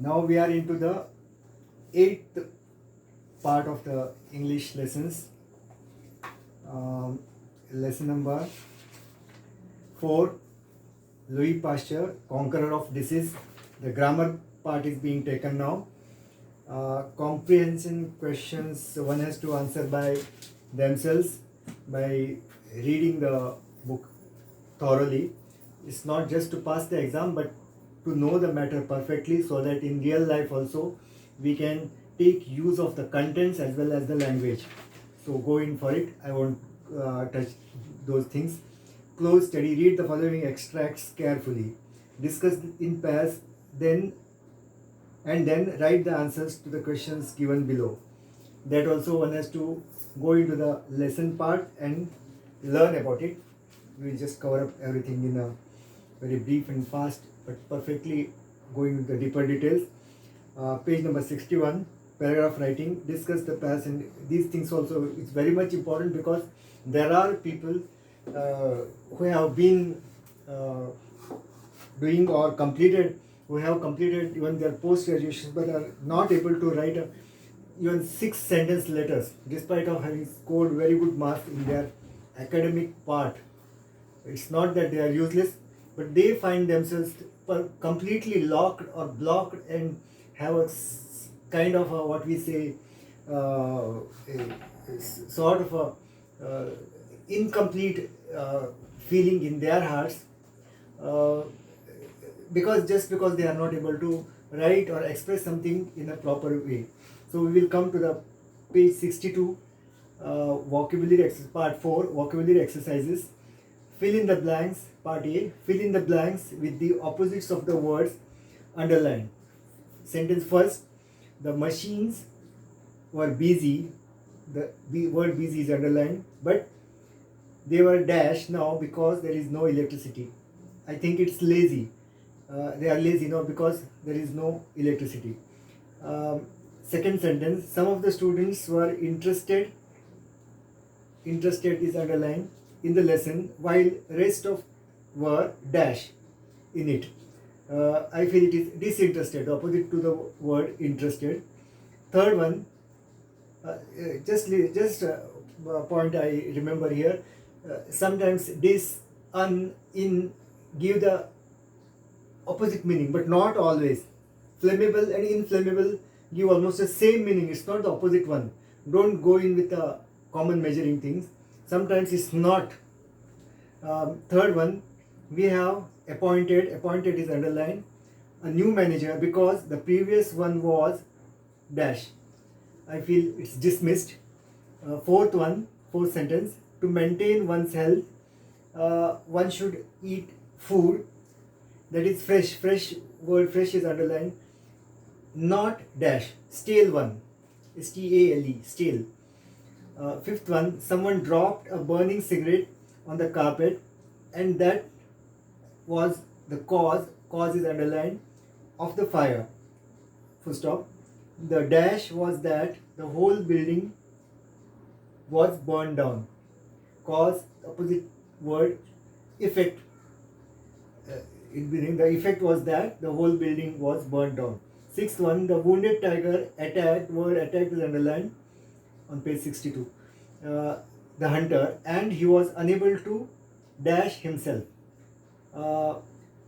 Now we are into the eighth part of the English lessons. Lesson number 4, Louis Pasteur, Conqueror of Disease. The grammar part is being taken now. Comprehension questions one has to answer by themselves by reading the book thoroughly. It's not just to pass the exam but to know the matter perfectly, so that in real life also we can take use of the contents as well as the language. So go in for it. I won't touch those things. Close, study, read the following extracts carefully. Discuss in pairs, then write the answers to the questions given below. That also one has to go into the lesson part and learn about it. We'll just cover up everything in a very brief and fast but perfectly going into the deeper details. Page number 61, paragraph writing. Discuss the past, and these things also it's very much important because there are people who have been doing or completed, who have completed even their post graduation but are not able to write even 6 sentence letters despite of having scored very good marks in their academic part. It's not that they are useless, but they find themselves completely locked or blocked and have a kind of a, what we say, sort of a incomplete feeling in their hearts, because they are not able to write or express something in a proper way. So we will come to the page 62, vocabulary part 4, vocabulary exercises. Fill in the blanks, part A. Fill in the blanks with the opposites of the words underlined. Sentence first, the machines were busy. The word busy is underlined, but they were dashed now because there is no electricity. I think it's lazy. They are lazy now because there is no electricity. Second sentence, some of the students were interested is underlined in the lesson, while rest of were dash in it. I feel it is disinterested, opposite to the word interested. Third one, just point I remember here. Sometimes this, in give the opposite meaning, but not always. Flammable and inflammable give almost the same meaning. It's not the opposite one. Don't go in with the common measuring things. Sometimes it's not. Third one, we have appointed is underlined, a new manager because the previous one was dash. I feel it's dismissed. Fourth sentence, to maintain one's health, one should eat food that is fresh. Word fresh is underlined, not dash, stale one, stale, stale. Fifth one, someone dropped a burning cigarette on the carpet and that was the cause is underlined, of the fire. Full stop. The dash was that the whole building was burned down. Cause, opposite word, effect. The effect was that the whole building was burned down. Sixth one, the wounded tiger attacked, word attacked is underlined on page 62. The hunter, and he was unable to dash himself.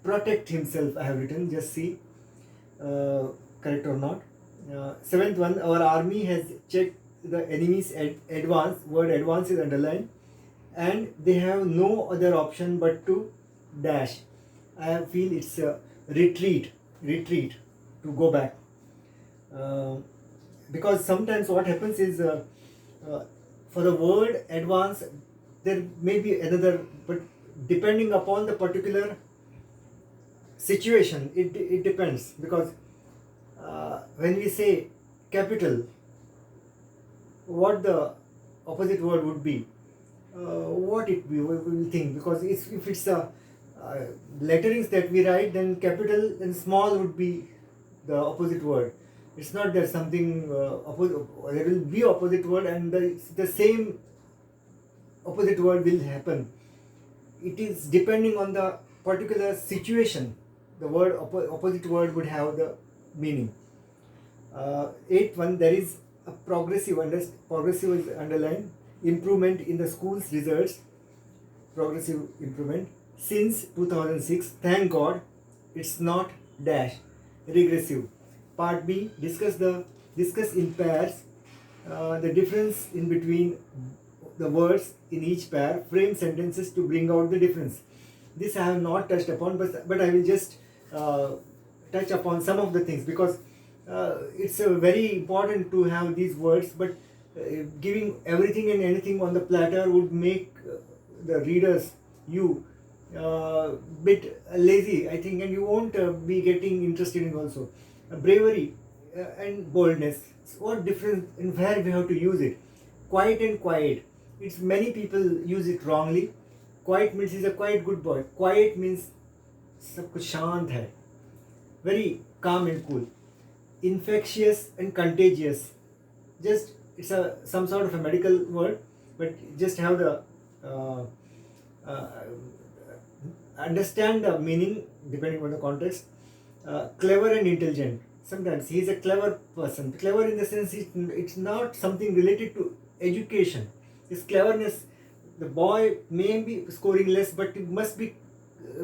Protect himself, I have written, just see correct or not. Seventh one, our army has checked the enemy's advance, word advance is underlined, and they have no other option but to dash. I feel it's a retreat, to go back. Because sometimes what happens is, for the word advance, there may be another, but depending upon the particular situation, it depends. Because when we say capital, what the opposite word would be, what it be, we will think. Because if it's a letterings that we write, then capital and small would be the opposite word. It's not that something opposite, there will be opposite word and the same opposite word will happen. It is depending on the particular situation. The word opposite word would have the meaning. Eighth one, there is a progressive is underlined, improvement in the school's results, progressive improvement since 2006. Thank God, it's not dash regressive. Part B, discuss in pairs the difference in between the words in each pair. Frame sentences to bring out the difference. This I have not touched upon, but I will just touch upon some of the things, because it's very important to have these words, but giving everything and anything on the platter would make the readers, you, bit lazy, I think, and you won't be getting interested in also. Bravery and boldness. What difference and where we have to use it? Quiet and quiet. It's many people use it wrongly. Quiet means he's a quite good boy. Quiet means सब कुछ शांत है. Very calm and cool. Infectious and contagious. Just it's some sort of a medical word, but just have the uh, understand the meaning depending on the context. Clever and intelligent. Sometimes he is a clever person. Clever in the sense it's not something related to education. His cleverness, the boy may be scoring less, but he must be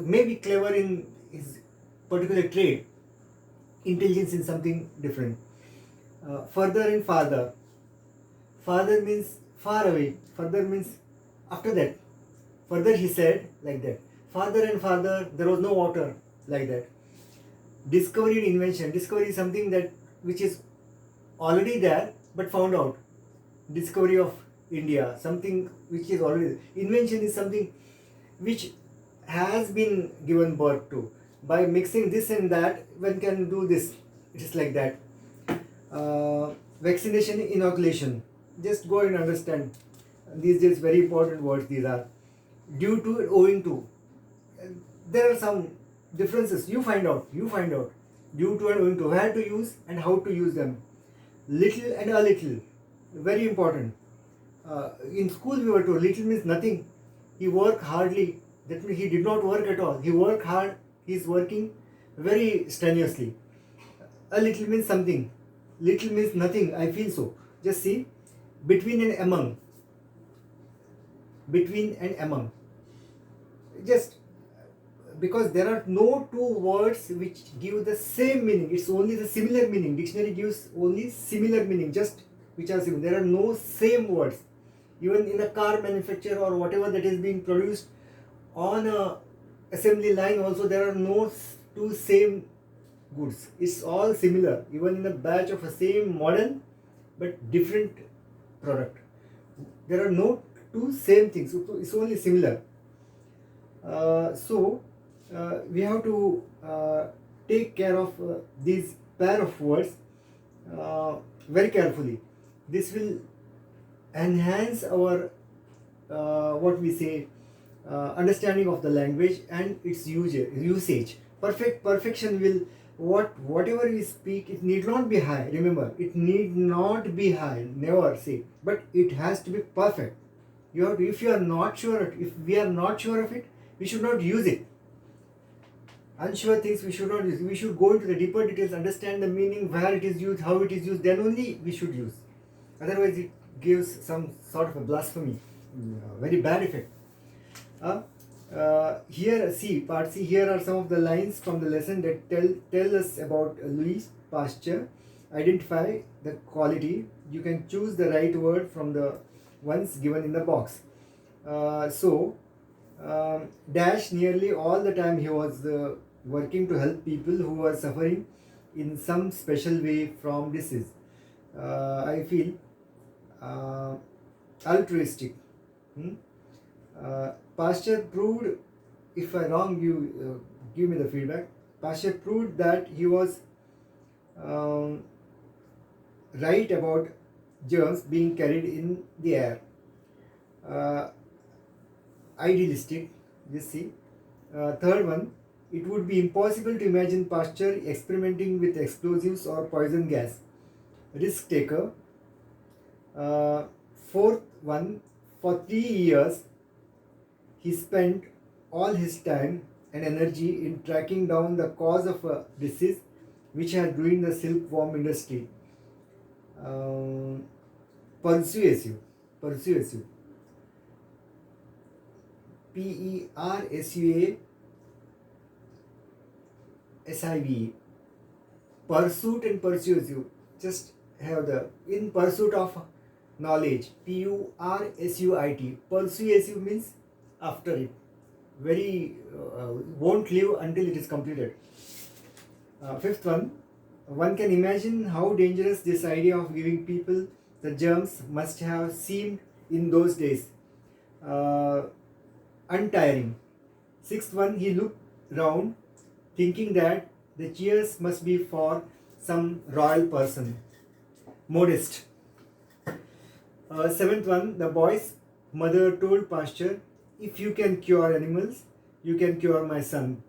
maybe clever in his particular trade. Intelligence in something different. Further and farther. Farther means far away. Further means after that. Further he said like that. Farther and farther, there was no water, like that. Discovery and invention. Discovery is something that which is already there but found out. Discovery of India, something which is already there. Invention is something which has been given birth to. By mixing this and that, one can do this. It is like that. Vaccination, inoculation. Just go and understand. These days very important words these are. Due to and owing to. There are some differences. You find out. Due to and owing to. Where to use and how to use them. Little and a little. Very important. In school we were told little means nothing. He worked hardly. That means he did not work at all. He worked hard. He is working very strenuously. A little means something. Little means nothing. I feel so. Just see. Between and among. Between and among. Just because there are no two words which give the same meaning. It's only the similar meaning. Dictionary gives only similar meaning. Just which are similar. There are no same words. Even in a car manufacture or whatever that is being produced on a assembly line also, there are no two same goods. It's all similar. Even in a batch of a same model but different product, there are no two same things. It's only similar. So we have to take care of these pair of words very carefully. This will enhance our what we say understanding of the language and its usage. Perfection will whatever we speak, it need not be high. Remember, it need not be high. Never say, but it has to be perfect. You have to, if we are not sure of it, we should not use it. Unsure things we should not use. We should go into the deeper details, understand the meaning, where it is used, how it is used. Then only we should use. Otherwise, it gives some sort of a blasphemy, very bad effect. Here, see, part C, here are some of the lines from the lesson that tell us about Louis Pasteur. Identify the quality. You can choose the right word from the ones given in the box. Dash, nearly all the time he was working to help people who were suffering in some special way from disease. I feel altruistic. Pasteur proved, if I wrong, you give me the feedback. Pasteur proved that he was right about germs being carried in the air. Idealistic, just see. Third one, it would be impossible to imagine Pasteur experimenting with explosives or poison gas. Risk taker. Fourth one, for 3 years he spent all his time and energy in tracking down the cause of a disease which had ruined the silkworm industry. Um, persuasive, persuasive, Persuasive, pursuit and persuasive. Just have the in pursuit of knowledge, Pursuit. Persuasive means after it, very won't live until it is completed. Fifth one can imagine how dangerous this idea of giving people the germs must have seemed in those days. Uh, Untiring. Sixth one, he looked round, thinking that the cheers must be for some royal person. Modest. Seventh one, the boy's mother told pastor, if you can cure animals, you can cure my son.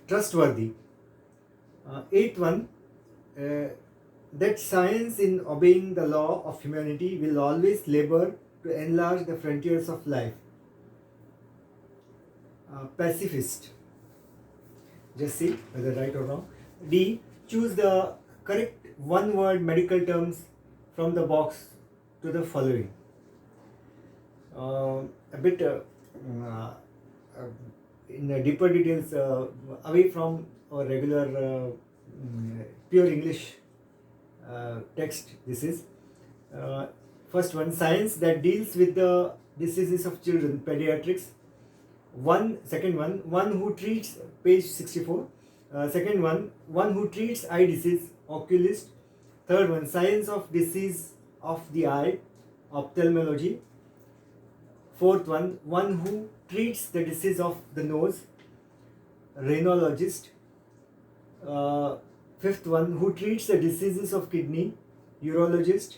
Trustworthy. Eighth one, that science in obeying the law of humanity will always labor to enlarge the frontiers of life. Pacifist. Just see whether right or wrong. D. Choose the correct one-word medical terms from the box to the following. A bit in deeper details, away from our regular pure English text. This is first one, science that deals with the diseases of children, pediatrics. Second one who treats, page 64. Second one who treats eye disease, oculist. Third one, science of disease of the eye, ophthalmology. Fourth one who treats the disease of the nose, rhinologist. Fifth one who treats the diseases of kidney, urologist.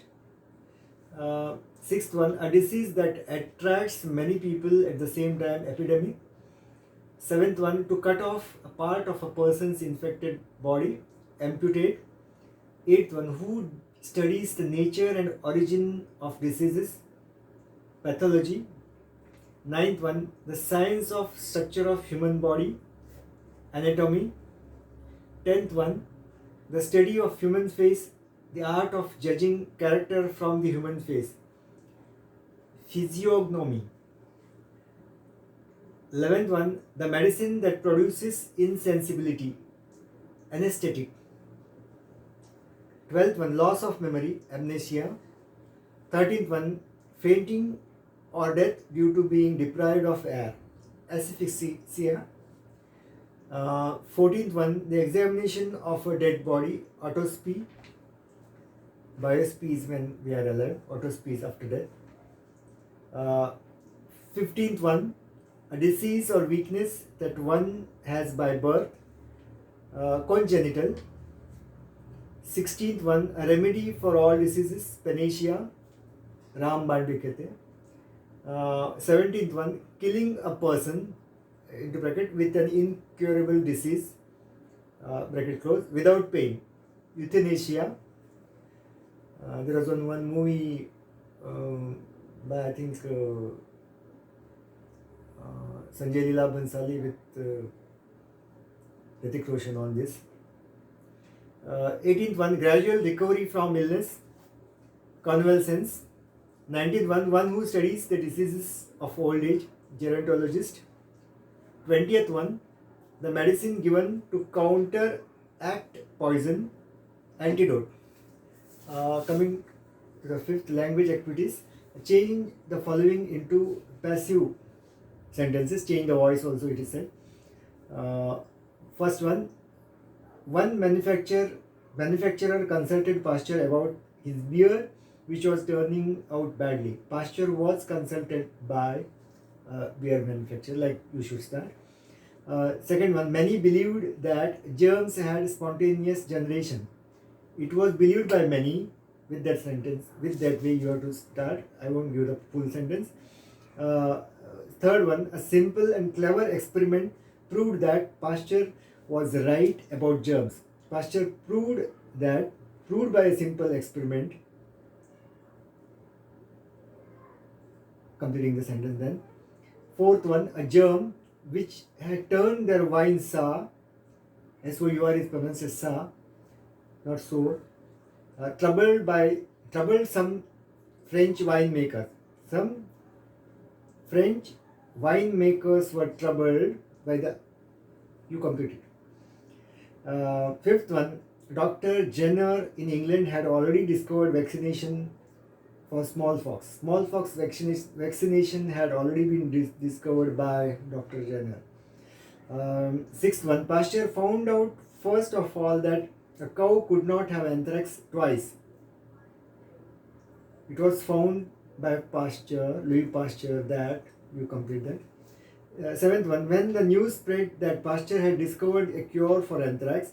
Sixth one, a disease that attracts many people at the same time, epidemic. Seventh one, to cut off a part of a person's infected body, amputate. Eighth one, who studies the nature and origin of diseases, pathology. Ninth one, the science of structure of human body, anatomy. 10th one, the study of human face, the art of judging character from the human face, physiognomy. 11th one, the medicine that produces insensibility, anesthetic. 12th one, loss of memory, amnesia. 13th one, fainting or death due to being deprived of air, asphyxia. 14th one, the examination of a dead body, autopsy. Biopsy is when we are alive, autopsy is after death. 15th one, a disease or weakness that one has by birth, congenital. 16th one, a remedy for all diseases, panacea, Ramband भी कहते हैं. 17th one, killing a person, into bracket, with an incurable disease, bracket close, without pain, euthanasia. There was one movie by, I think, Sanjay Leela Bhansali with Hrithik Roshan on this. 18th one, gradual recovery from illness, convalescence. 19th one who studies the diseases of old age, gerontologist. 20th one, the medicine given to counteract poison, antidote. Coming to the fifth, language activities, change the following into passive sentences, change the voice also it is said. First one manufacturer consulted pasture about his beer which was turning out badly. Pasture was consulted by beer manufacturer, like you should start. Second one, many believed that germs had spontaneous generation. It was believed by many. With that sentence, with that way you have to start. I won't give the full sentence. Third one, a simple and clever experiment proved that Pasteur was right about germs. Pasteur proved by a simple experiment. Completing the sentence then. Fourth one, a germ which had turned their wine sour S-O-U-R is pronounced as sa, not so. Troubled some French winemakers. Some French winemakers were troubled by the. You complete it. Fifth one, Dr. Jenner in England had already discovered vaccination for smallpox. Smallpox vaccination had already been discovered by Dr. Jenner. Sixth one, Pasteur found out first of all that a cow could not have anthrax twice. It was found by Pasteur, Louis Pasteur, that you complete that. Seventh one, when the news spread that Pasteur had discovered a cure for anthrax,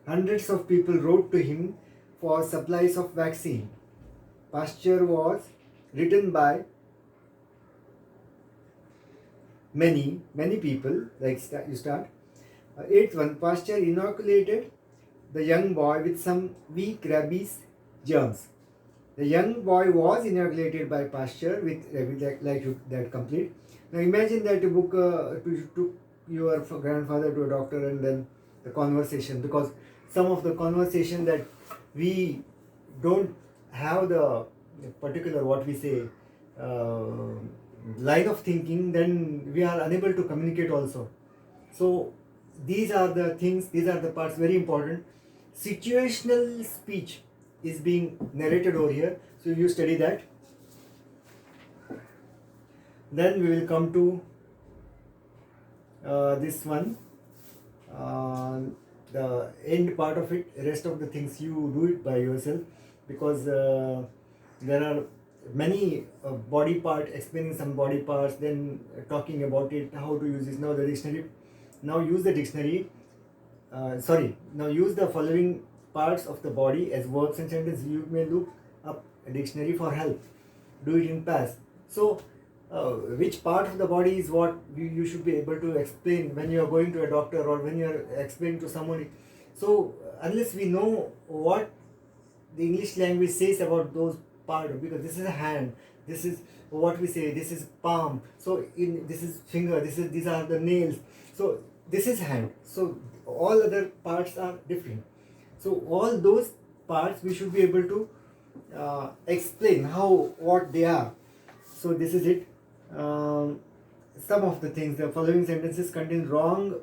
hundreds of people wrote to him for supplies of vaccine. Pasteur was written by many people, like you start. Eighth one, Pasteur inoculated the young boy with some weak rabies germs. The young boy was inoculated by Pasteur with that complete. Now imagine that you took your grandfather to a doctor and then the conversation, because some of the conversation that we don't have the particular what we say line of thinking, then we are unable to communicate also. So these are the things, these are the parts very important. Situational speech is being narrated over here, so you study that. Then we will come to this one, the end part of it. Rest of the things you do it by yourself, because there are many body part, explaining some body parts, then talking about it, how to use this. Now the dictionary. Now use the dictionary. Now use the following parts of the body as verbs and sentences. You may look up a dictionary for help. Do it in past. So which part of the body is what you should be able to explain when you are going to a doctor or when you are explaining to someone. So unless we know what the English language says about those parts, because this is a hand, this is what we say, this is palm, so this is finger, these are the nails, so this is hand. So all other parts are different. So all those parts we should be able to explain what they are. So this is it. Some of the things, the following sentences contain wrong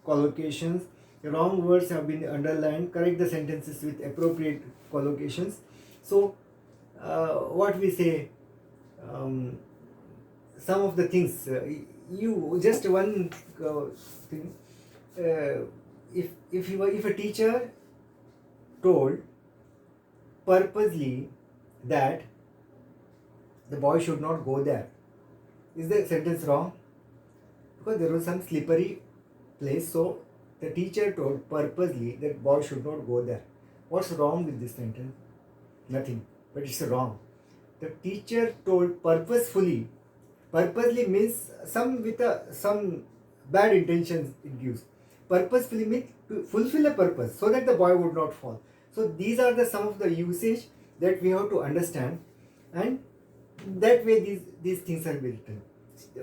collocations. The wrong words have been underlined. Correct the sentences with appropriate collocations. So what we say, some of the things, you just one thing. If a teacher told purposely that the boy should not go there, is the sentence wrong? Because there was some slippery place, so the teacher told purposely that boy should not go there. What's wrong with this sentence? Nothing, but it's wrong. The teacher told purposefully. Purposely means some bad intentions it gives. Purposefully means to fulfill a purpose so that the boy would not fall. So these are some of the usage that we have to understand, and that way these things are written.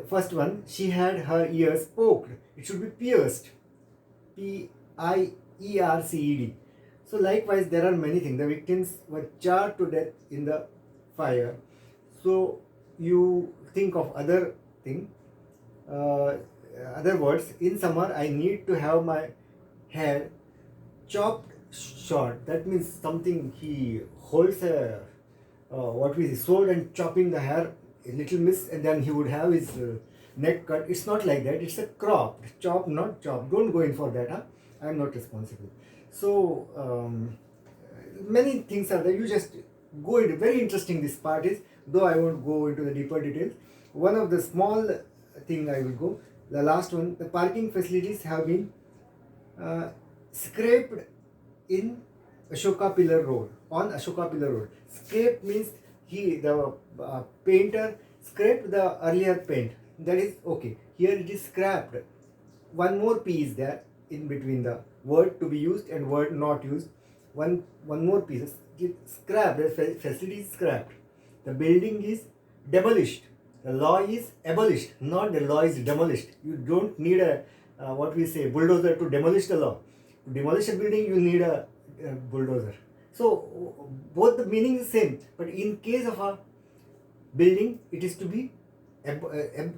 First one, she had her ears poked. It should be pierced. P-I-E-R-C-E-D. So likewise, there are many things. The victims were charred to death in the fire. So you think of other thing, other words. In summer, I need to have my hair chopped short. That means something, he holds a sword and chopping the hair a little miss, and then he would have his neck cut. It's not like that. It's a cropped, chop, not chop. Don't go in for that. I am not responsible. So many things are there. You just go into. Very interesting this part is, though I won't go into the deeper details. One of the small thing I will go. The last one, the parking facilities have been scraped in Ashoka Pillar Road, on Ashoka Pillar Road. Scrape means the painter scraped the earlier paint. That is okay. Here it is scrapped. One more P is there in between the word to be used and word not used. One more piece. Scrapped. The facility is scrapped. The building is demolished. The law is abolished. Not the law is demolished. You don't need a bulldozer to demolish the law. To demolish a building, you need a bulldozer. So both the meaning is same, but in case of a building, it is to be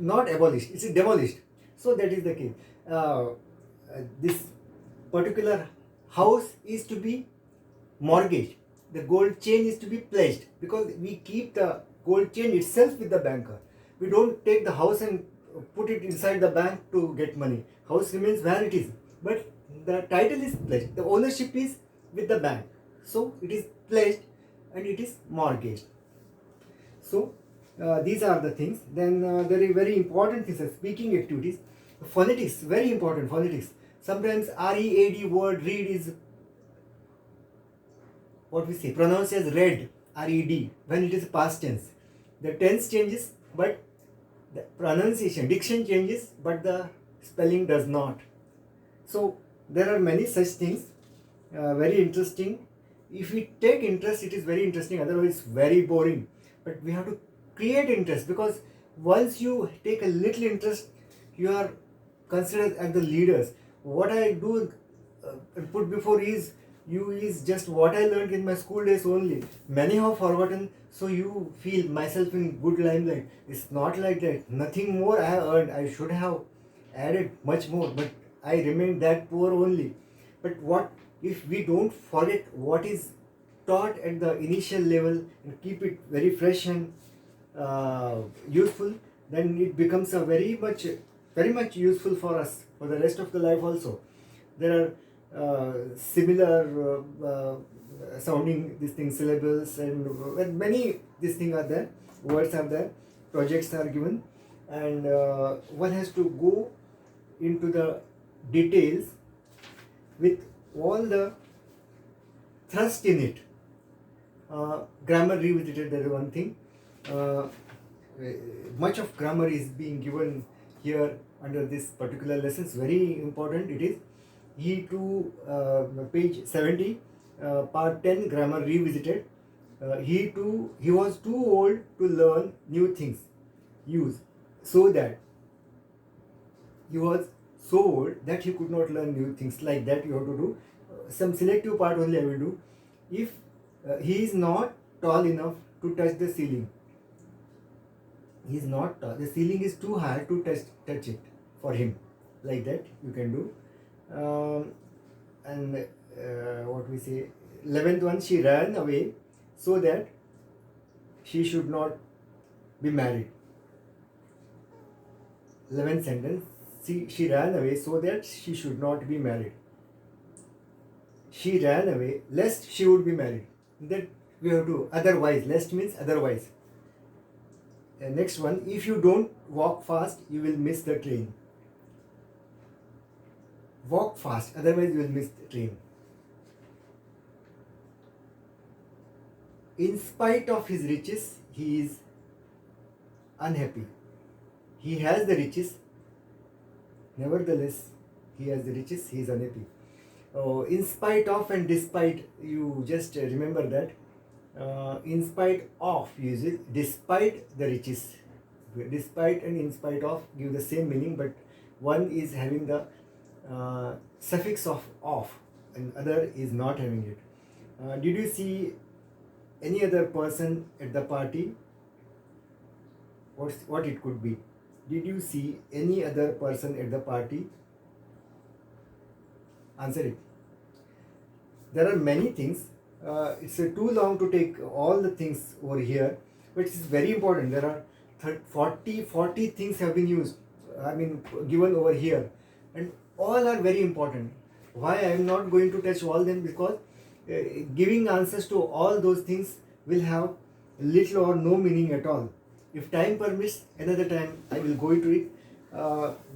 not abolished, it's demolished. So that is the case. This particular house is to be mortgaged. The gold chain is to be pledged, because we keep the gold chain itself with the banker. We don't take the house and put it inside the bank to get money. House remains where it is, but the title is pledged. The ownership is with the bank. So it is pledged and it is mortgaged. So these are the things. Then there are very important things, speaking activities. Phonetics, very important, phonetics. Sometimes READ word read is what we say pronounced as read, RED, when it is past tense. The tense changes, but the pronunciation, diction changes, but the spelling does not. So there are many such things, very interesting. If we take interest, it is very interesting, otherwise very boring. But we have to create interest, because once you take a little interest, you are considered as the leaders. What I do put before is you is just what I learned in my school days only. Many have forgotten, so you feel myself in good limelight. It's not like that. Nothing more I have earned. I should have added much more, but I remained that poor only. But what if we don't forget what is taught at the initial level and keep it very fresh and useful, then it becomes a very much useful for us for the rest of the life also. There are similar sounding these things, syllables, and many these things are there, words are there, projects are given, and one has to go into the details with all the thrust in it. Grammar revisited, that is one thing. Much of grammar is being given here under this particular lesson. It's very important it is. He to page 70, part 10, grammar revisited. He was too old to learn new things, use, so that he was so old that he could not learn new things. Like that you have to do. Some selective part only I will do. If he is not tall enough to touch the ceiling, he is not tall, the ceiling is too high to touch it for him. Like that you can do. And what we say, 11th one, she ran away so that she should not be married. 11th sentence, she ran away so that she should not be married. She ran away lest she would be married. That we have to, otherwise, lest means otherwise. Next one, if you don't walk fast, you will miss the train. Walk fast, otherwise you will miss the train. In spite of his riches, he is unhappy. He has the riches, nevertheless, he has the riches, he is unhappy. In spite of and despite, you just remember that. In spite of, use it, despite the riches. Despite and in spite of give the same meaning, but one is having the suffix of and other is not having it. Did you see any other person at the party? What it could be? Did you see any other person at the party? Answer it. There are many things. It's too long to take all the things over here, but it's very important. There are 40 things have been used, given over here, and all are very important. Why I am not going to touch all them? Because giving answers to all those things will have little or no meaning at all. If time permits, another time I will go into it.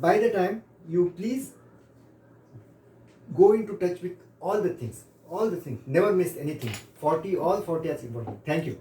By the time, you please go into touch with all the things. Never miss anything. All 40 are important. Thank you.